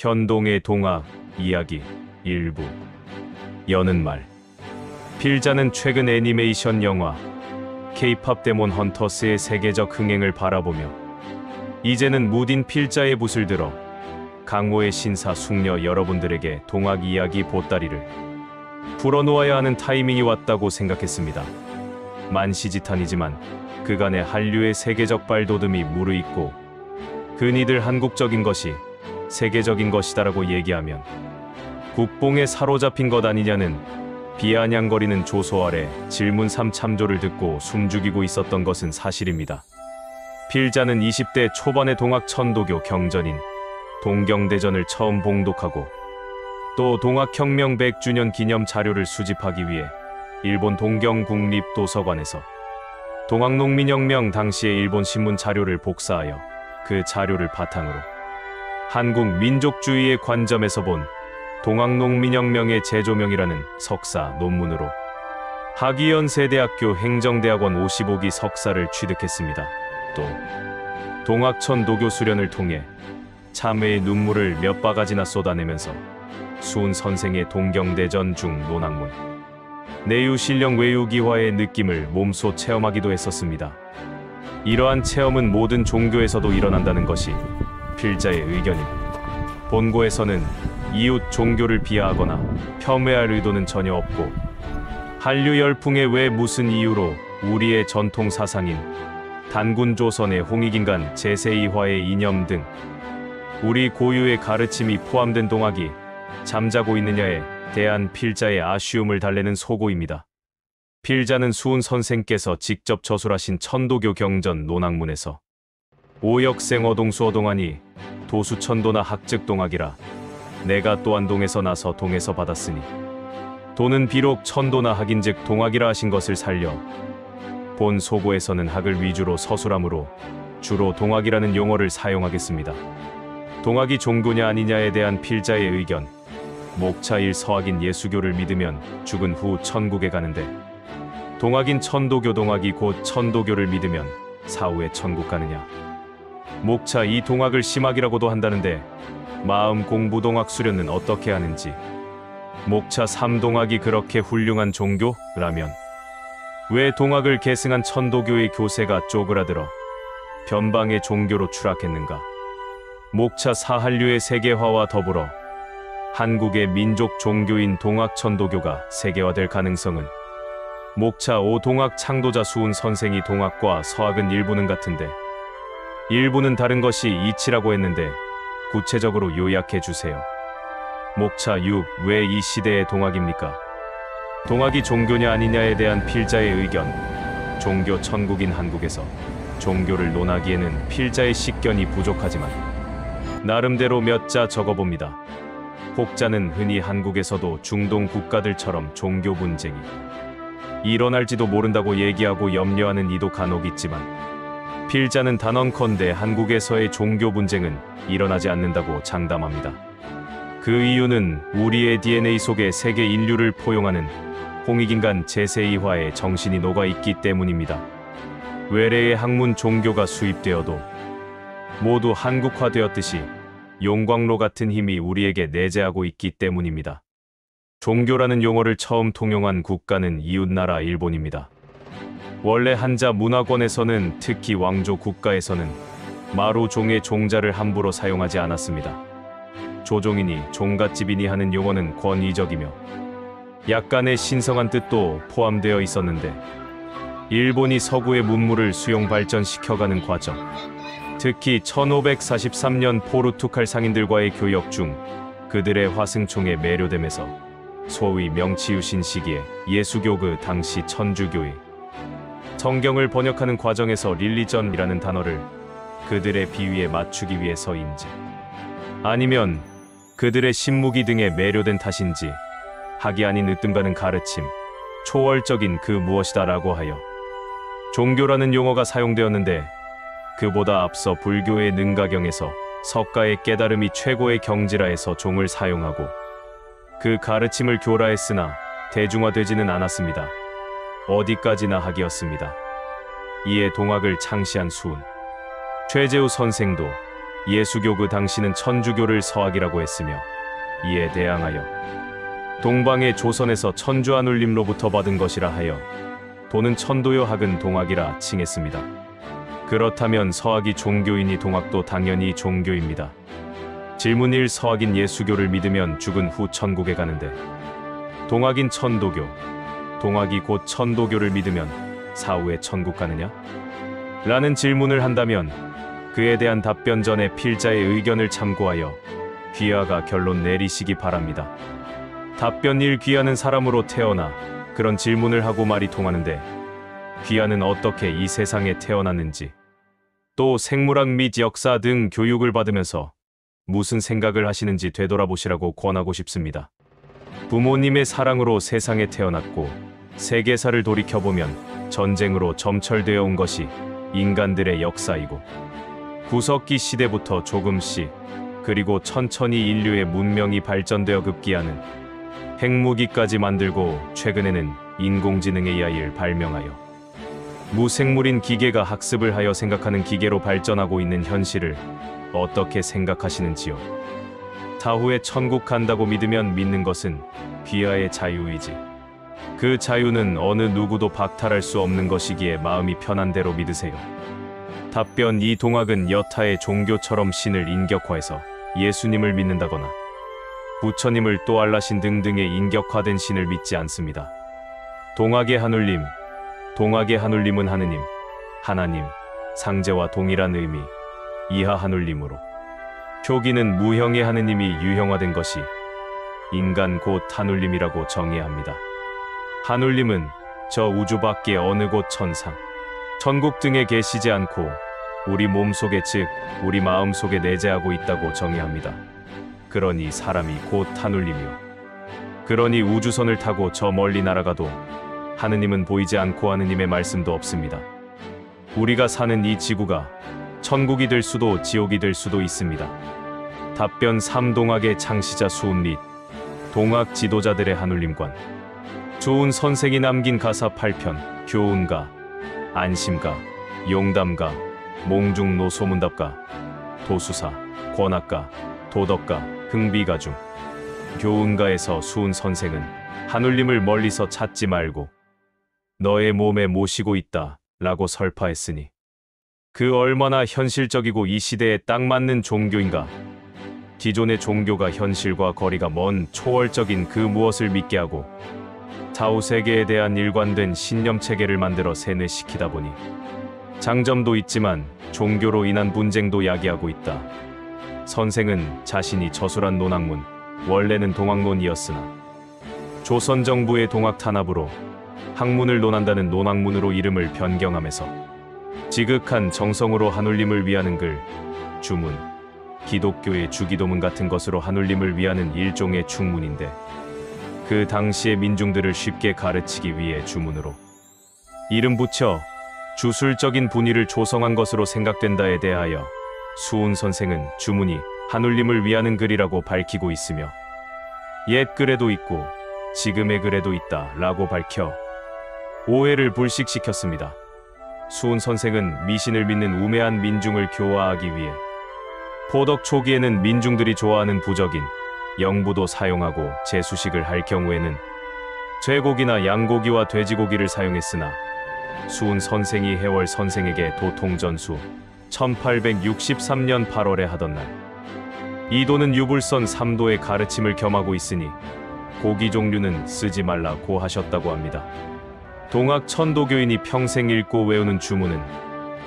현동의 동학 이야기 일부. 여는 말. 필자는 최근 애니메이션 영화 K-팝 데몬 헌터스의 세계적 흥행을 바라보며 이제는 무딘 필자의 붓을 들어 강호의 신사 숙녀 여러분들에게 동학 이야기 보따리를 풀어놓아야 하는 타이밍이 왔다고 생각했습니다. 만시지탄이지만 그간의 한류의 세계적 발돋움이 무르익고 흔히들 한국적인 것이 세계적인 것이다라고 얘기하면 국뽕에 사로잡힌 것 아니냐는 비아냥거리는 조소 아래 질문 3참조를 듣고 숨죽이고 있었던 것은 사실입니다. 필자는 20대 초반의 동학 천도교 경전인 동경대전을 처음 봉독하고 또 동학혁명 100주년 기념 자료를 수집하기 위해 일본 동경국립도서관에서 동학농민혁명 당시의 일본 신문 자료를 복사하여 그 자료를 바탕으로 한국 민족주의의 관점에서 본 동학농민혁명의 재조명이라는 석사 논문으로 학위연세대학교 행정대학원 55기 석사를 취득했습니다. 또 동학천도교 수련을 통해 참회의 눈물을 몇 바가지나 쏟아내면서 수훈 선생의 동경대전 중 논학문 내유신령 외유기화의 느낌을 몸소 체험하기도 했었습니다. 이러한 체험은 모든 종교에서도 일어난다는 것이 필자의 의견입니다. 본고에서는 이웃 종교를 비하하거나 폄훼할 의도는 전혀 없고 한류 열풍에 왜 무슨 이유로 우리의 전통 사상인 단군조선의 홍익인간 제세이화의 이념 등 우리 고유의 가르침이 포함된 동학이 잠자고 있느냐에 대한 필자의 아쉬움을 달래는 소고입니다. 필자는 수훈 선생께서 직접 저술하신 천도교 경전 논학문에서 오역생 어동수 어동하니 도수천도나 학즉동학이라 내가 또한 동에서 나서 동에서 받았으니 도는 비록 천도나 학인즉 동학이라 하신 것을 살려 본 소고에서는 학을 위주로 서술하므로 주로 동학이라는 용어를 사용하겠습니다. 동학이 종교냐 아니냐에 대한 필자의 의견. 목차일 서학인 예수교를 믿으면 죽은 후 천국에 가는데 동학인 천도교 동학이 곧 천도교를 믿으면 사후에 천국 가느냐. 목차 이 동학을 심학이라고도 한다는데 마음 공부 동학 수련은 어떻게 하는지. 목차 3동학이 그렇게 훌륭한 종교라면 왜 동학을 계승한 천도교의 교세가 쪼그라들어 변방의 종교로 추락했는가. 목차 4한류의 세계화와 더불어 한국의 민족 종교인 동학천도교가 세계화될 가능성은 목차 5동학 창도자 수훈 선생이 동학과 서학은 일부는 같은데 일부는 다른 것이 이치라고 했는데 구체적으로 요약해 주세요. 목차 6. 왜 이 시대의 동학입니까? 동학이 종교냐 아니냐에 대한 필자의 의견. 종교 천국인 한국에서 종교를 논하기에는 필자의 식견이 부족하지만 나름대로 몇 자 적어봅니다. 혹자는 흔히 한국에서도 중동 국가들처럼 종교 분쟁이 일어날지도 모른다고 얘기하고 염려하는 이도 간혹 있지만 필자는 단언컨대 한국에서의 종교 분쟁은 일어나지 않는다고 장담합니다. 그 이유는 우리의 DNA 속에 세계 인류를 포용하는 홍익인간 제세이화의 정신이 녹아있기 때문입니다. 외래의 학문 종교가 수입되어도 모두 한국화되었듯이 용광로 같은 힘이 우리에게 내재하고 있기 때문입니다. 종교라는 용어를 처음 통용한 국가는 이웃나라 일본입니다. 원래 한자 문화권에서는 특히 왕조 국가에서는 마루 종의 종자를 함부로 사용하지 않았습니다. 조종이니 종갓집이니 하는 용어는 권위적이며 약간의 신성한 뜻도 포함되어 있었는데 일본이 서구의 문물을 수용 발전시켜가는 과정, 특히 1543년 포르투갈 상인들과의 교역 중 그들의 화승총에 매료됨에서 소위 명치유신 시기에 예수교 그 당시 천주교의 성경을 번역하는 과정에서 릴리전이라는 단어를 그들의 비위에 맞추기 위해서인지 아니면 그들의 신무기 등에 매료된 탓인지 학이 아닌 으뜸가는 가르침, 초월적인 그 무엇이다라고 하여 종교라는 용어가 사용되었는데 그보다 앞서 불교의 능가경에서 석가의 깨달음이 최고의 경지라 해서 종을 사용하고 그 가르침을 교라했으나 대중화되지는 않았습니다. 어디까지나 학이었습니다. 이에 동학을 창시한 수훈, 최재우 선생도 예수교 그 당시는 천주교를 서학이라고 했으며 이에 대항하여 동방의 조선에서 천주 하눌림로부터 받은 것이라 하여 도는 천도요 학은 동학이라 칭했습니다. 그렇다면 서학이 종교이니 동학도 당연히 종교입니다. 질문 1. 서학인 예수교를 믿으면 죽은 후 천국에 가는데 동학인 천도교, 동학이 곧 천도교를 믿으면 사후에 천국 가느냐? 라는 질문을 한다면 그에 대한 답변 전에 필자의 의견을 참고하여 귀하가 결론 내리시기 바랍니다. 답변 1. 귀하는 사람으로 태어나 그런 질문을 하고 말이 통하는데 귀하는 어떻게 이 세상에 태어났는지, 또 생물학 및 역사 등 교육을 받으면서 무슨 생각을 하시는지 되돌아보시라고 권하고 싶습니다. 부모님의 사랑으로 세상에 태어났고 세계사를 돌이켜보면 전쟁으로 점철되어 온 것이 인간들의 역사이고 구석기 시대부터 조금씩 그리고 천천히 인류의 문명이 발전되어 급기야는 핵무기까지 만들고 최근에는 인공지능 AI를 발명하여 무생물인 기계가 학습을 하여 생각하는 기계로 발전하고 있는 현실을 어떻게 생각하시는지요? 사후에 천국 간다고 믿으면 믿는 것은 귀하의 자유이지 그 자유는 어느 누구도 박탈할 수 없는 것이기에 마음이 편한 대로 믿으세요. 답변 2. 동학은 여타의 종교처럼 신을 인격화해서 예수님을 믿는다거나 부처님을 또 알라신 등등의 인격화된 신을 믿지 않습니다. 동학의 하눌림, 동학의 하눌림은 하느님, 하나님, 상제와 동일한 의미, 이하 하눌림으로 표기는 무형의 하느님이 유형화된 것이 인간 곧 하눌림이라고 정해야 합니다. 하눌림은 저 우주 밖의 어느 곳 천상, 천국 등에 계시지 않고 우리 몸속에 즉 우리 마음속에 내재하고 있다고 정해야 합니다. 그러니 사람이 곧 하눌림이요. 그러니 우주선을 타고 저 멀리 날아가도 하느님은 보이지 않고 하느님의 말씀도 없습니다. 우리가 사는 이 지구가 천국이 될 수도 지옥이 될 수도 있습니다. 답변 3. 동학의 창시자 수훈 및 동학 지도자들의 하눌림관. 조은 선생이 남긴 가사 8편, 교훈가, 안심가, 용담가, 몽중노 소문답가, 도수사, 권학가, 도덕가, 흥비가 중 교훈가에서 수훈 선생은 하눌림을 멀리서 찾지 말고 너의 몸에 모시고 있다 라고 설파했으니 그 얼마나 현실적이고 이 시대에 딱 맞는 종교인가. 기존의 종교가 현실과 거리가 먼 초월적인 그 무엇을 믿게 하고 사후세계에 대한 일관된 신념체계를 만들어 세뇌시키다 보니 장점도 있지만 종교로 인한 분쟁도 야기하고 있다. 선생은 자신이 저술한 논학문, 원래는 동학론이었으나 조선 정부의 동학 탄압으로 학문을 논한다는 논학문으로 이름을 변경하면서 지극한 정성으로 하눌림을 위하는 글, 주문, 기독교의 주기도문 같은 것으로 하눌림을 위하는 일종의 충문인데 그 당시의 민중들을 쉽게 가르치기 위해 주문으로 이름 붙여 주술적인 분위를 조성한 것으로 생각된다에 대하여 수훈 선생은 주문이 하눌림을 위하는 글이라고 밝히고 있으며 옛 글에도 있고 지금의 글에도 있다 라고 밝혀 오해를 불식시켰습니다. 수훈 선생은 미신을 믿는 우매한 민중을 교화하기 위해 포덕 초기에는 민중들이 좋아하는 부적인 영부도 사용하고 제수식을 할 경우에는 쇠고기나 양고기와 돼지고기를 사용했으나 수훈 선생이 해월 선생에게 도통전수 1863년 8월에 하던 날 이 도는 유불선 3도의 가르침을 겸하고 있으니 고기 종류는 쓰지 말라고 하셨다고 합니다. 동학 천도교인이 평생 읽고 외우는 주문은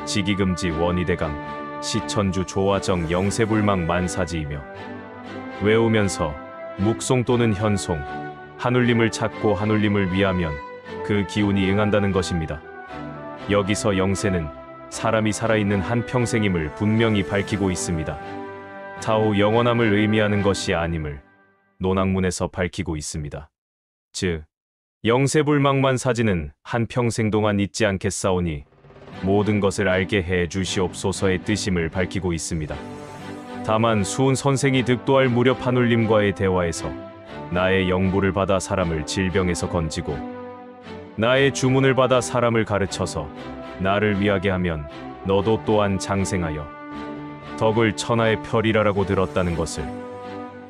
지기금지 원희대강 시천주 조화정 영세불망 만사지이며 외우면서 묵송 또는 현송 하눌림을 찾고 하눌림을 위하면 그 기운이 응한다는 것입니다. 여기서 영세는 사람이 살아있는 한평생임을 분명히 밝히고 있습니다. 사후 영원함을 의미하는 것이 아님을 논학문에서 밝히고 있습니다. 즉 영세불망만 사지는 한평생 동안 잊지 않겠사오니 모든 것을 알게 해 주시옵소서의 뜻임을 밝히고 있습니다. 다만 수훈 선생이 득도할 무렵 하눌림과의 대화에서 나의 영부를 받아 사람을 질병에서 건지고 나의 주문을 받아 사람을 가르쳐서 나를 위하게 하면 너도 또한 장생하여 덕을 천하의 별이라라고 들었다는 것을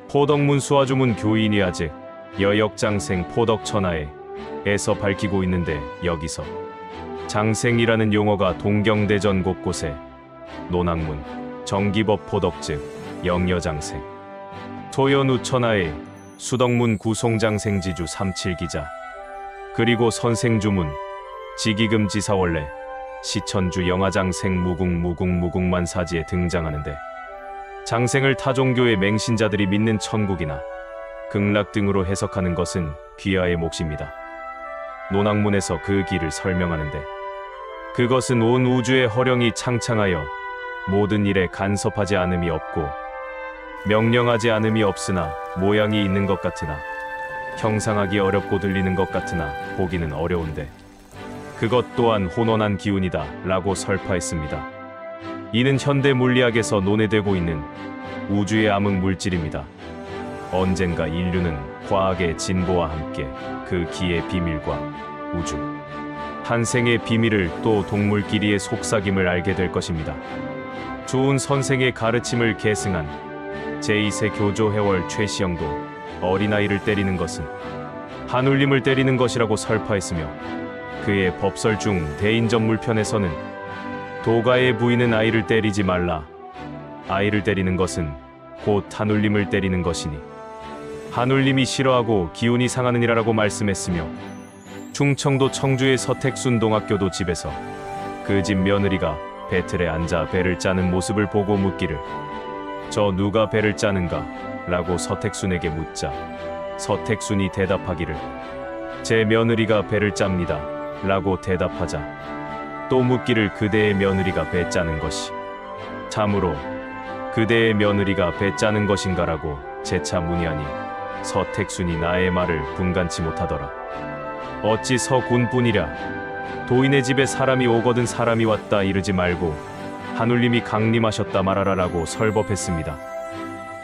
포덕문 수화주문 교인이 아직 여역장생 포덕천하에서 밝히고 있는데, 여기서 장생이라는 용어가 동경대전 곳곳에 논학문, 정기법 포덕 즉 영여장생, 토연우천하에 수덕문 구송장생지주 37기자, 그리고 선생주문, 지기금지사원래, 시천주 영아장생 무궁무궁무궁만사지에 등장하는데, 장생을 타종교의 맹신자들이 믿는 천국이나 극락 등으로 해석하는 것은 귀하의 몫입니다. 논학문에서 그 길을 설명하는데, 그것은 온 우주의 허령이 창창하여 모든 일에 간섭하지 않음이 없고 명령하지 않음이 없으나 모양이 있는 것 같으나 형상하기 어렵고 들리는 것 같으나 보기는 어려운데 그것 또한 혼원한 기운이다 라고 설파했습니다. 이는 현대 물리학에서 논의되고 있는 우주의 암흑 물질입니다. 언젠가 인류는 과학의 진보와 함께 그 기의 비밀과 우주 탄생의 비밀을 또 동물끼리의 속삭임을 알게 될 것입니다. 좋은 선생의 가르침을 계승한 제2세 교조해월 최시영도 어린아이를 때리는 것은 한울림을 때리는 것이라고 설파했으며, 그의 법설 중 대인전물편에서는 도가의 부인은 아이를 때리지 말라, 아이를 때리는 것은 곧 한울림을 때리는 것이니 한울림이 싫어하고 기운이 상하느니라라고 말씀했으며, 충청도 청주의 서택순 동학교도 집에서 그 집 며느리가 배틀에 앉아 배를 짜는 모습을 보고 묻기를 저 누가 배를 짜는가? 라고 서택순에게 묻자 서택순이 대답하기를 제 며느리가 배를 짭니다 라고 대답하자 또 묻기를 그대의 며느리가 배 짜는 것이 참으로 그대의 며느리가 배 짜는 것인가 라고 재차 문의하니 서택순이 나의 말을 분간치 못하더라. 어찌 서군뿐이랴. 도인의 집에 사람이 오거든 사람이 왔다 이르지 말고 한울림이 강림하셨다 말하라 라고 설법했습니다.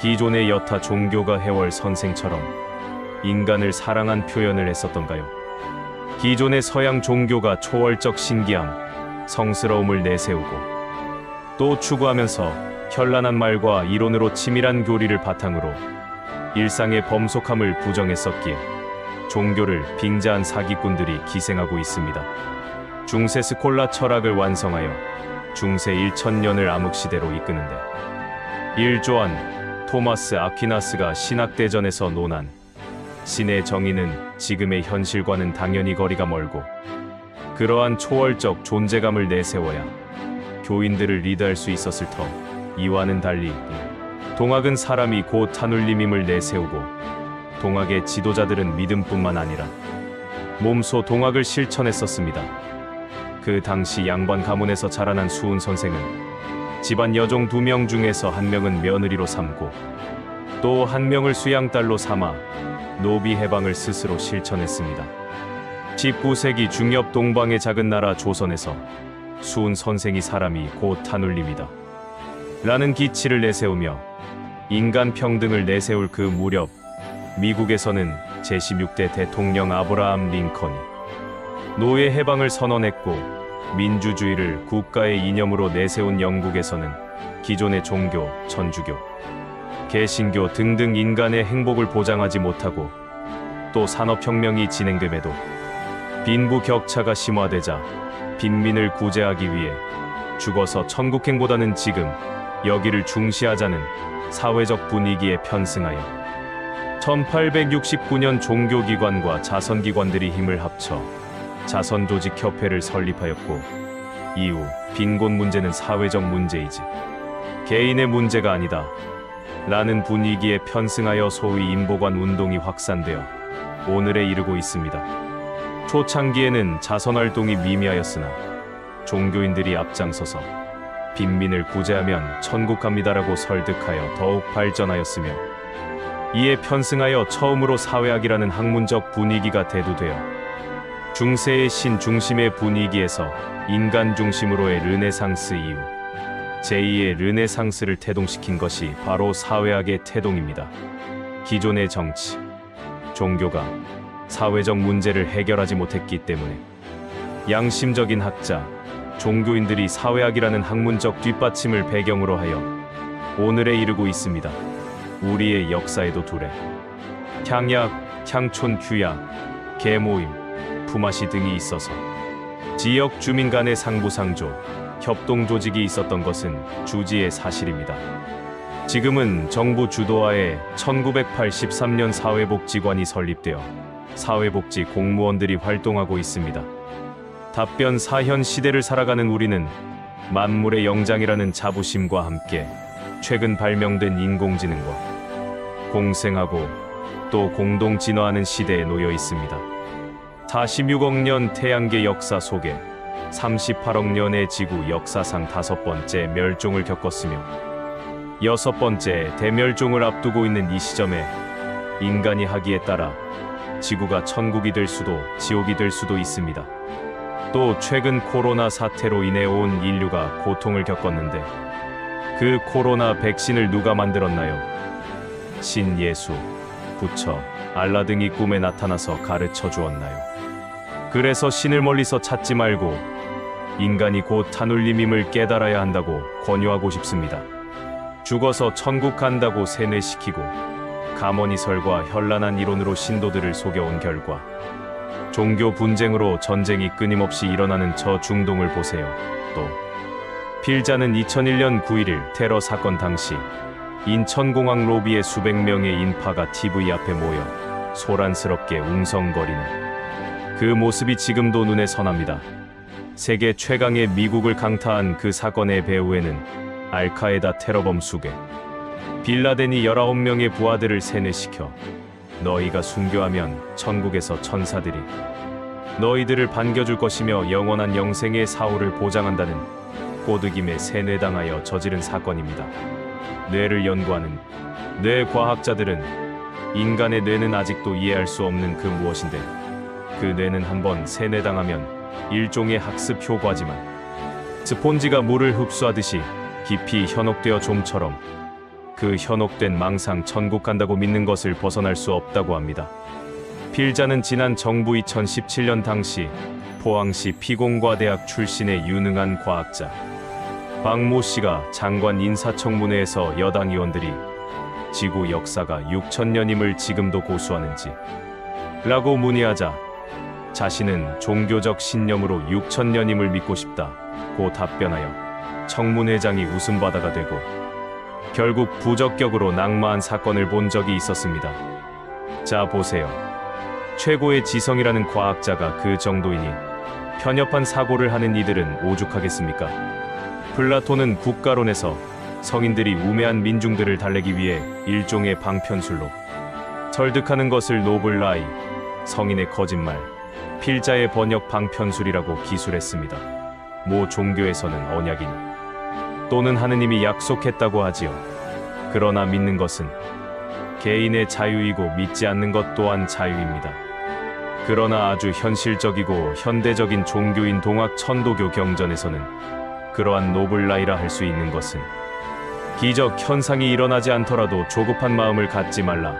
기존의 여타 종교가 해월 선생처럼 인간을 사랑한 표현을 했었던가요? 기존의 서양 종교가 초월적 신기함, 성스러움을 내세우고 또 추구하면서 현란한 말과 이론으로 치밀한 교리를 바탕으로 일상의 범속함을 부정했었기에 종교를 빙자한 사기꾼들이 기생하고 있습니다. 중세 스콜라 철학을 완성하여 중세 1000년을 암흑시대로 이끄는데, 1조한 토마스 아퀴나스가 신학대전에서 논한 신의 정의는 지금의 현실과는 당연히 거리가 멀고 그러한 초월적 존재감을 내세워야 교인들을 리드할 수 있었을 터, 이와는 달리 동학은 사람이 곧 한울림임을 내세우고 동학의 지도자들은 믿음뿐만 아니라 몸소 동학을 실천했었습니다. 그 당시 양반 가문에서 자라난 수훈 선생은 집안 여종 2명 중에서 1명은 며느리로 삼고 또 1명을 수양딸로 삼아 노비 해방을 스스로 실천했습니다. 19세기 중엽 동방의 작은 나라 조선에서 수훈 선생이 사람이 곧 한울림이다 라는 기치를 내세우며 인간 평등을 내세울 그 무렵, 미국에서는 제16대 대통령 아브라함 링컨이 노예 해방을 선언했고 민주주의를 국가의 이념으로 내세운 영국에서는 기존의 종교, 천주교, 개신교 등등 인간의 행복을 보장하지 못하고 또 산업혁명이 진행됨에도 빈부격차가 심화되자 빈민을 구제하기 위해 죽어서 천국행보다는 지금 여기를 중시하자는 사회적 분위기에 편승하여 1869년 종교기관과 자선기관들이 힘을 합쳐 자선조직협회를 설립하였고, 이후 빈곤 문제는 사회적 문제이지 개인의 문제가 아니다 라는 분위기에 편승하여 소위 인보관 운동이 확산되어 오늘에 이르고 있습니다. 초창기에는 자선활동이 미미하였으나 종교인들이 앞장서서 빈민을 구제하면 천국 갑니다라고 설득하여 더욱 발전하였으며, 이에 편승하여 처음으로 사회학이라는 학문적 분위기가 대두되어 중세의 신 중심의 분위기에서 인간 중심으로의 르네상스 이후 제2의 르네상스를 태동시킨 것이 바로 사회학의 태동입니다. 기존의 정치, 종교가 사회적 문제를 해결하지 못했기 때문에 양심적인 학자, 종교인들이 사회학이라는 학문적 뒷받침을 배경으로 하여 오늘에 이르고 있습니다. 우리의 역사에도 두래 향약, 향촌 규약, 계모임, 품앗이 등이 있어서 지역 주민 간의 상부상조, 협동 조직이 있었던 것은 주지의 사실입니다. 지금은 정부 주도하에 1983년 사회복지관이 설립되어 사회복지 공무원들이 활동하고 있습니다. 답변 사현 시대를 살아가는 우리는 만물의 영장이라는 자부심과 함께 최근 발명된 인공지능과 공생하고 또 공동 진화하는 시대에 놓여 있습니다. 46억 년 태양계 역사 속에 38억 년의 지구 역사상 5번째 멸종을 겪었으며 6번째 대멸종을 앞두고 있는 이 시점에 인간이 하기에 따라 지구가 천국이 될 수도 지옥이 될 수도 있습니다. 또 최근 코로나 사태로 인해 온 인류가 고통을 겪었는데 그 코로나 백신을 누가 만들었나요? 신 예수, 부처, 알라 등이 꿈에 나타나서 가르쳐 주었나요? 그래서 신을 멀리서 찾지 말고 인간이 곧 하늘님임을 깨달아야 한다고 권유하고 싶습니다. 죽어서 천국 간다고 세뇌시키고 가머니설과 현란한 이론으로 신도들을 속여온 결과 종교 분쟁으로 전쟁이 끊임없이 일어나는 저 중동을 보세요. 또 필자는 2001년 9.11 테러 사건 당시 인천공항 로비에 수백 명의 인파가 TV 앞에 모여 소란스럽게 웅성거리는 그 모습이 지금도 눈에 선합니다. 세계 최강의 미국을 강타한 그 사건의 배후에는 알카에다 테러범 수괴 빌라덴이 19명의 부하들을 세뇌시켜 너희가 순교하면 천국에서 천사들이 너희들을 반겨줄 것이며 영원한 영생의 사후를 보장한다는 꼬드김에 세뇌당하여 저지른 사건입니다. 뇌를 연구하는 뇌과학자들은 인간의 뇌는 아직도 이해할 수 없는 그 무엇인데 그 뇌는 한번 세뇌당하면 일종의 학습 효과지만 스폰지가 물을 흡수하듯이 깊이 현혹되어 좀처럼 그 현혹된 망상 천국 간다고 믿는 것을 벗어날 수 없다고 합니다. 필자는 지난 정부 2017년 당시 포항시 피공과대학 출신의 유능한 과학자 박모 씨가 장관 인사청문회에서 여당 의원들이 지구 역사가 6천년임을 지금도 고수하는지 라고 문의하자 자신은 종교적 신념으로 6천년임을 믿고 싶다고 답변하여 청문회장이 웃음바다가 되고 결국 부적격으로 낙마한 사건을 본 적이 있었습니다. 자 보세요. 최고의 지성이라는 과학자가 그 정도이니 편협한 사고를 하는 이들은 오죽하겠습니까? 플라톤은 국가론에서 성인들이 우매한 민중들을 달래기 위해 일종의 방편술로 설득하는 것을 노블라이, 성인의 거짓말, 필자의 번역 방편술이라고 기술했습니다. 모 종교에서는 언약인 또는 하느님이 약속했다고 하지요. 그러나 믿는 것은 개인의 자유이고 믿지 않는 것 또한 자유입니다. 그러나 아주 현실적이고 현대적인 종교인 동학 천도교 경전에서는 그러한 노블라이라 할 수 있는 것은 기적 현상이 일어나지 않더라도 조급한 마음을 갖지 말라.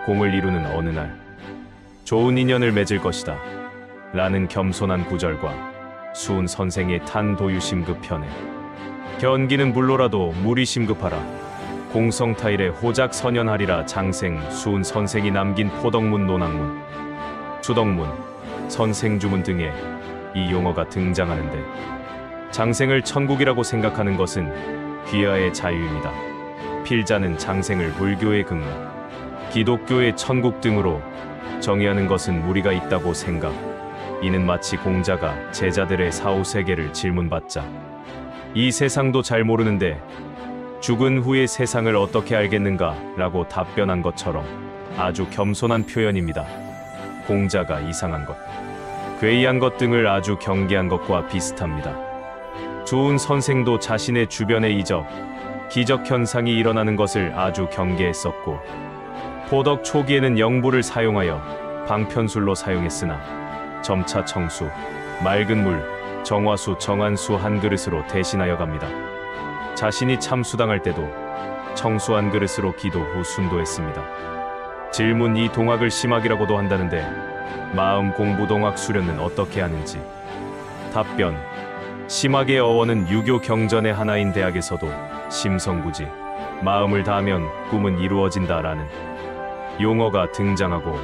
공을 이루는 어느 날 좋은 인연을 맺을 것이다. 라는 겸손한 구절과 수은 선생의 탄도유심급 편에 견기는 물로라도 물이 심급하라. 공성타일에 호작 선연하리라. 장생 수은 선생이 남긴 포덕문 논학문, 수덕문, 선생주문 등에 이 용어가 등장하는데 장생을 천국이라고 생각하는 것은 귀하의 자유입니다. 필자는 장생을 불교의 극락, 기독교의 천국 등으로 정의하는 것은 무리가 있다고 생각. 이는 마치 공자가 제자들의 사후세계를 질문받자 이 세상도 잘 모르는데 죽은 후의 세상을 어떻게 알겠는가 라고 답변한 것처럼 아주 겸손한 표현입니다. 공자가 이상한 것, 괴이한 것 등을 아주 경계한 것과 비슷합니다. 좋은 선생도 자신의 주변의 이적, 기적 현상이 일어나는 것을 아주 경계했었고 포덕 초기에는 영부를 사용하여 방편술로 사용했으나 점차 청수, 맑은 물, 정화수, 정한수 한 그릇으로 대신하여 갑니다. 자신이 참수당할 때도 청수 한 그릇으로 기도 후 순도했습니다. 질문: 이 동학을 심학이라고도 한다는데 마음 공부 동학 수련은 어떻게 하는지. 답변: 심학의 어원은 유교 경전의 하나인 대학에서도 심성구지, 마음을 다하면 꿈은 이루어진다라는 용어가 등장하고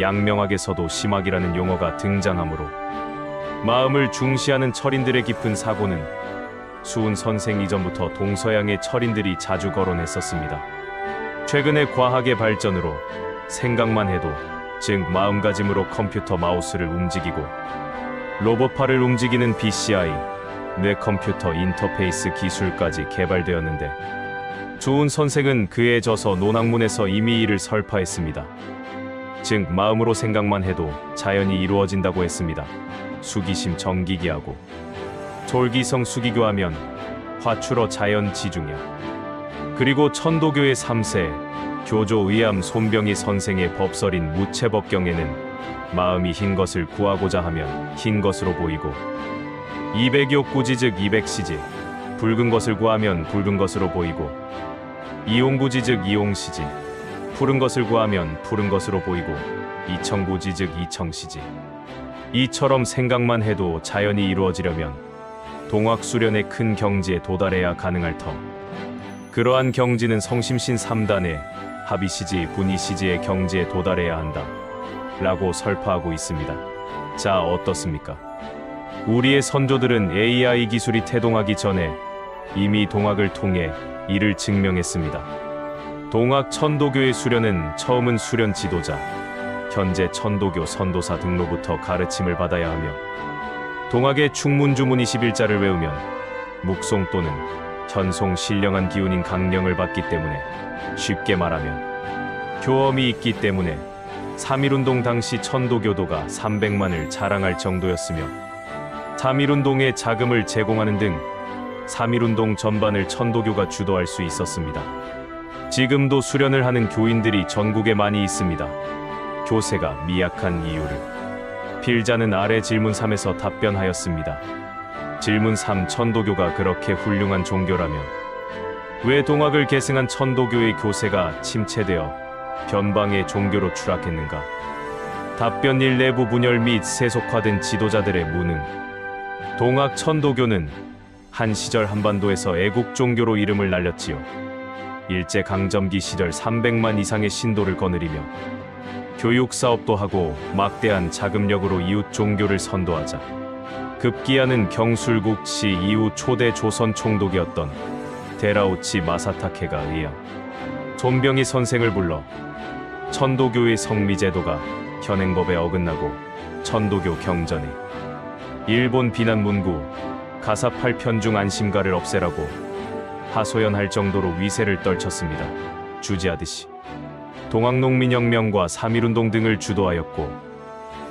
양명학에서도 심학이라는 용어가 등장하므로 마음을 중시하는 철인들의 깊은 사고는 수훈 선생 이전부터 동서양의 철인들이 자주 거론했었습니다. 최근의 과학의 발전으로 생각만 해도, 즉 마음가짐으로 컴퓨터 마우스를 움직이고 로봇팔을 움직이는 BCI, 뇌컴퓨터 인터페이스 기술까지 개발되었는데 수훈 선생은 그에 져서 논학문에서 이미 이를 설파했습니다. 즉 마음으로 생각만 해도 자연이 이루어진다고 했습니다. 수기심 정기기하고 졸기성 수기교하면 화출어 자연지중야. 그리고 천도교의 3세 교조의암 손병희 선생의 법설인 무채법경에는 마음이 흰 것을 구하고자 하면 흰 것으로 보이고, 이백욕구지 즉 이백시지, 붉은 것을 구하면 붉은 것으로 보이고, 이용구지 즉 이용시지, 푸른 것을 구하면 푸른 것으로 보이고, 이청구지 즉 이청시지. 이처럼 생각만 해도 자연이 이루어지려면 동학수련의 큰 경지에 도달해야 가능할 터, 그러한 경지는 성심신 3단의 합의시지 분이시지의 경지에 도달해야 한다 라고 설파하고 있습니다. 자, 어떻습니까? 우리의 선조들은 AI 기술이 태동하기 전에 이미 동학을 통해 이를 증명했습니다. 동학 천도교의 수련은 처음은 수련 지도자, 현재 천도교 선도사 등로부터 가르침을 받아야 하며, 동학의 충문주문 21자를 외우면 묵송 또는 현송 신령한 기운인 강령을 받기 때문에, 쉽게 말하면 교엄이 있기 때문에 3.1운동 당시 천도교도가 300만을 자랑할 정도였으며, 3.1운동에 자금을 제공하는 등 3.1운동 전반을 천도교가 주도할 수 있었습니다. 지금도 수련을 하는 교인들이 전국에 많이 있습니다. 교세가 미약한 이유를 필자는 아래 질문 3에서 답변하였습니다. 질문 3. 천도교가 그렇게 훌륭한 종교라면 왜 동학을 계승한 천도교의 교세가 침체되어 변방의 종교로 추락했는가? 답변 1. 내부 분열 및 세속화된 지도자들의 무능. 동학 천도교는 한 시절 한반도에서 애국 종교로 이름을 날렸지요. 일제강점기 시절 300만 이상의 신도를 거느리며 교육사업도 하고 막대한 자금력으로 이웃 종교를 선도하자 급기야는 경술국치 이후 초대 조선 총독이었던 데라우치 마사타케가 의하 손병희 선생을 불러 천도교의 성미제도가 현행법에 어긋나고 천도교 경전에 일본 비난 문구 가사 8편 중 안심가를 없애라고 하소연할 정도로 위세를 떨쳤습니다. 주지하듯이 동학농민혁명과 3.1운동 등을 주도하였고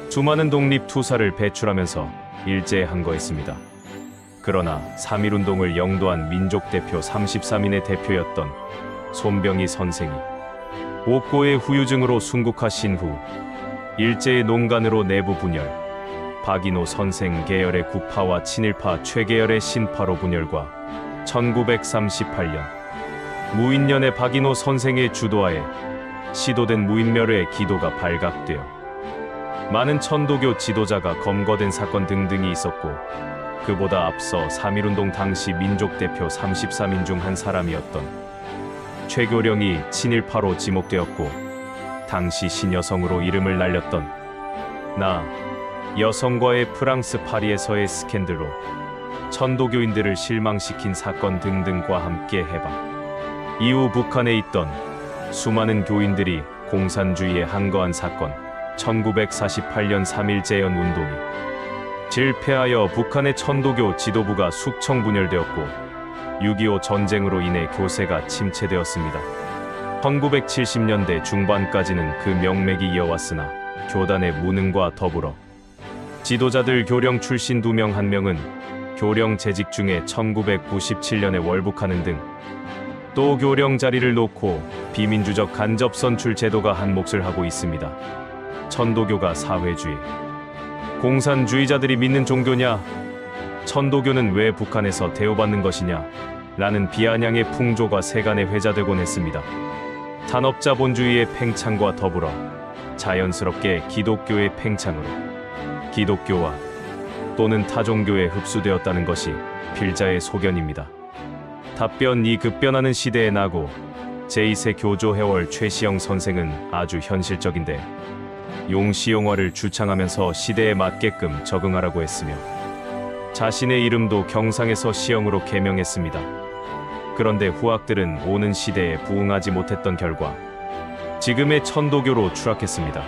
수많은 독립투사를 배출하면서 일제에 항거했습니다. 그러나 3.1운동을 영도한 민족대표 33인의 대표였던 손병희 선생이 옥고의 후유증으로 순국하신 후 일제의 농간으로 내부 분열, 박인호 선생 계열의 구파와 친일파 최계열의 신파로 분열과 1938년 무인년의 박인호 선생의 주도하에 시도된 무인멸의 기도가 발각되어 많은 천도교 지도자가 검거된 사건 등등이 있었고, 그보다 앞서 3.1운동 당시 민족대표 33인 중 한 사람이었던 최교령이 친일파로 지목되었고, 당시 신여성으로 이름을 날렸던 나 여성과의 프랑스 파리에서의 스캔들로 천도교인들을 실망시킨 사건 등등과 함께 해봐 이후 북한에 있던 수많은 교인들이 공산주의에 항거한 사건, 1948년 3.1재연 운동이 질패하여 북한의 천도교 지도부가 숙청 분열되었고 6.25 전쟁으로 인해 교세가 침체되었습니다. 1970년대 중반까지는 그 명맥이 이어왔으나 교단의 무능과 더불어 지도자들 교령 출신 2명 1명은 교령 재직 중에 1997년에 월북하는 등 또 교령 자리를 놓고 비민주적 간접 선출 제도가 한 몫을 하고 있습니다. 천도교가 사회주의, 공산주의자들이 믿는 종교냐? 천도교는 왜 북한에서 대우받는 것이냐? 라는 비아냥의 풍조가 세간에 회자되곤 했습니다. 탄업자본주의의 팽창과 더불어 자연스럽게 기독교의 팽창으로 기독교와 또는 타종교에 흡수되었다는 것이 필자의 소견입니다. 답변이 급변하는 시대에 나고 제2세 교조 해월 최시영 선생은 아주 현실적인데 용시용화를 주창하면서 시대에 맞게끔 적응하라고 했으며 자신의 이름도 경상에서 시영으로 개명했습니다. 그런데 후학들은 오는 시대에 부응하지 못했던 결과 지금의 천도교로 추락했습니다.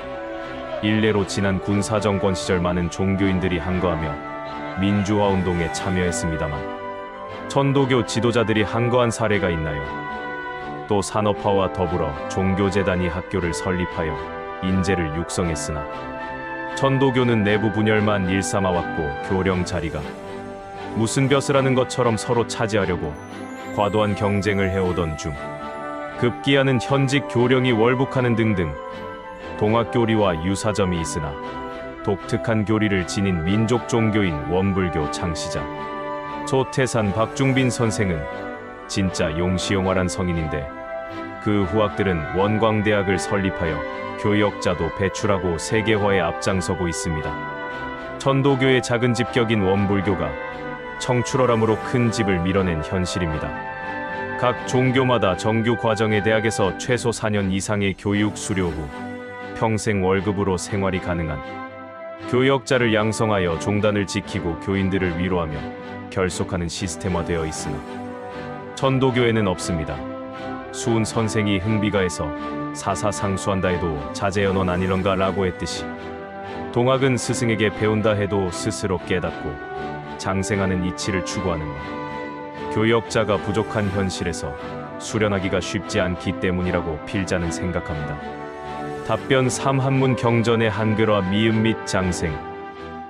일례로 지난 군사정권 시절 많은 종교인들이 항거하며 민주화운동에 참여했습니다만 천도교 지도자들이 항거한 사례가 있나요? 또 산업화와 더불어 종교재단이 학교를 설립하여 인재를 육성했으나 천도교는 내부 분열만 일삼아왔고 교령 자리가 무슨 벼슬하는 것처럼 서로 차지하려고 과도한 경쟁을 해오던 중 급기야는 현직 교령이 월북하는 등등 동학교리와 유사점이 있으나 독특한 교리를 지닌 민족 종교인 원불교 창시자 조태산 박중빈 선생은 진짜 용시용화란 성인인데 그 후학들은 원광대학을 설립하여 교역자도 배출하고 세계화에 앞장서고 있습니다. 천도교의 작은 집격인 원불교가 청출어람으로 큰 집을 밀어낸 현실입니다. 각 종교마다 정규 과정의 대학에서 최소 4년 이상의 교육 수료 후 평생 월급으로 생활이 가능한 교역자를 양성하여 종단을 지키고 교인들을 위로하며 결속하는 시스템화되어 있으나 천도교에는 없습니다. 수훈 선생이 흥비가에서 사사상수한다 해도 자제연원 아니런가 라고 했듯이 동학은 스승에게 배운다 해도 스스로 깨닫고 장생하는 이치를 추구하는 것. 교역자가 부족한 현실에서 수련하기가 쉽지 않기 때문이라고 필자는 생각합니다. 답변 3. 한문 경전의 한글화 미음 및 장생.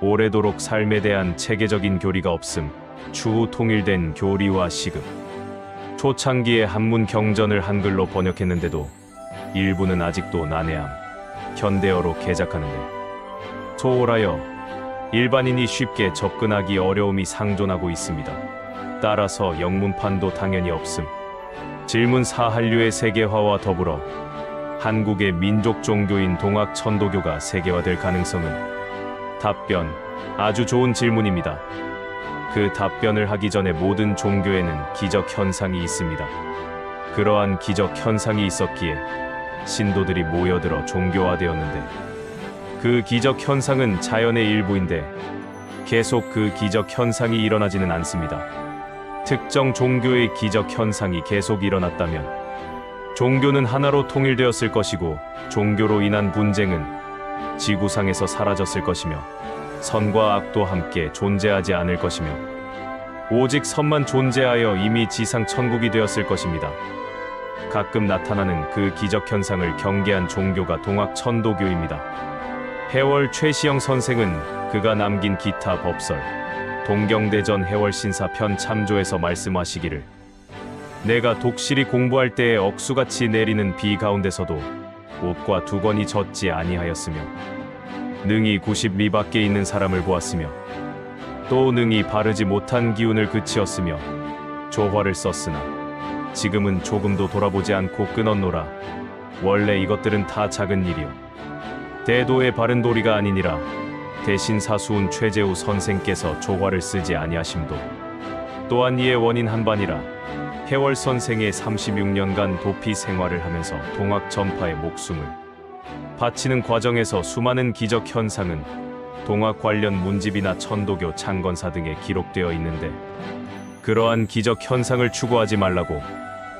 오래도록 삶에 대한 체계적인 교리가 없음. 추후 통일된 교리와 시급. 초창기에 한문 경전을 한글로 번역했는데도 일부는 아직도 난해함. 현대어로 개작하는데 소홀하여 일반인이 쉽게 접근하기 어려움이 상존하고 있습니다. 따라서 영문판도 당연히 없음. 질문 4. 한류의 세계화와 더불어 한국의 민족 종교인 동학 천도교가 세계화될 가능성은? 답변. 아주 좋은 질문입니다. 그 답변을 하기 전에 모든 종교에는 기적 현상이 있습니다. 그러한 기적 현상이 있었기에 신도들이 모여들어 종교화되었는데 그 기적 현상은 자연의 일부인데 계속 그 기적 현상이 일어나지는 않습니다. 특정 종교의 기적 현상이 계속 일어났다면 종교는 하나로 통일되었을 것이고 종교로 인한 분쟁은 지구상에서 사라졌을 것이며 선과 악도 함께 존재하지 않을 것이며 오직 선만 존재하여 이미 지상 천국이 되었을 것입니다. 가끔 나타나는 그 기적 현상을 경계한 종교가 동학 천도교입니다. 해월 최시영 선생은 그가 남긴 기타 법설 동경대전 해월신사편 참조에서 말씀하시기를 내가 독실히 공부할 때에 억수같이 내리는 비 가운데서도 옷과 두건이 젖지 아니하였으며 능히 90리 밖에 있는 사람을 보았으며 또 능히 바르지 못한 기운을 그치었으며 조화를 썼으나 지금은 조금도 돌아보지 않고 끊었노라. 원래 이것들은 다 작은 일이요 대도의 바른 도리가 아니니라. 대신 사수운 최재우 선생께서 조화를 쓰지 아니하심도 또한 이의 원인 한반이라. 해월 선생의 36년간 도피 생활을 하면서 동학 전파의 목숨을 바치는 과정에서 수많은 기적 현상은 동학 관련 문집이나 천도교 창건사 등에 기록되어 있는데 그러한 기적 현상을 추구하지 말라고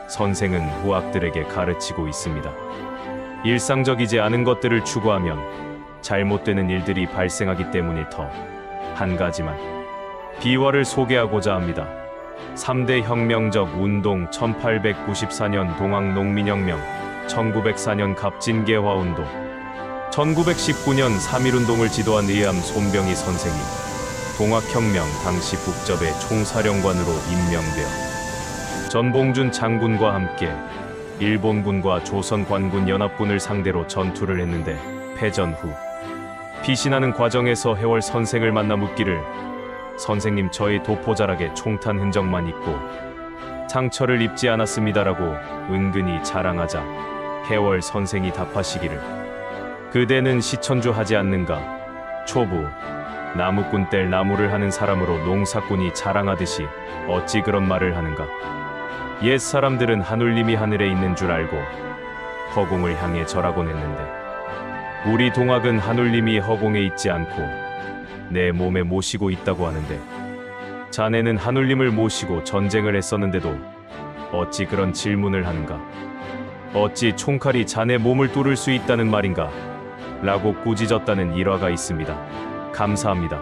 선생은 후학들에게 가르치고 있습니다. 일상적이지 않은 것들을 추구하면 잘못되는 일들이 발생하기 때문일 터. 한 가지만 비화를 소개하고자 합니다. 3대 혁명적 운동 1894년 동학농민혁명, 1904년 갑진개화운동, 1919년 3.1운동을 지도한 의암 손병희 선생이 동학혁명 당시 북접의 총사령관으로 임명되어 전봉준 장군과 함께 일본군과 조선관군 연합군을 상대로 전투를 했는데 패전 후 피신하는 과정에서 해월 선생을 만나 묻기를 선생님 저희 도포자락에 총탄 흔적만 있고 상처를 입지 않았습니다라고 은근히 자랑하자 해월 선생이 답하시기를 그대는 시천주 하지 않는가? 초부 나무꾼 뗄 나무를 하는 사람으로 농사꾼이 자랑하듯이 어찌 그런 말을 하는가? 옛 사람들은 하눌님이 하늘에 있는 줄 알고 허공을 향해 절하곤 했는데 우리 동학은 하눌님이 허공에 있지 않고 내 몸에 모시고 있다고 하는데 자네는 하눌님을 모시고 전쟁을 했었는데도 어찌 그런 질문을 하는가? 어찌 총칼이 자네 몸을 뚫을 수 있다는 말인가? 라고 꾸짖었다는 일화가 있습니다. 감사합니다.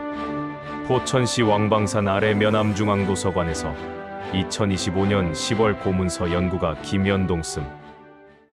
포천시 왕방산 아래 면암중앙도서관에서 2025년 10월 고문서 연구가 김연동 씀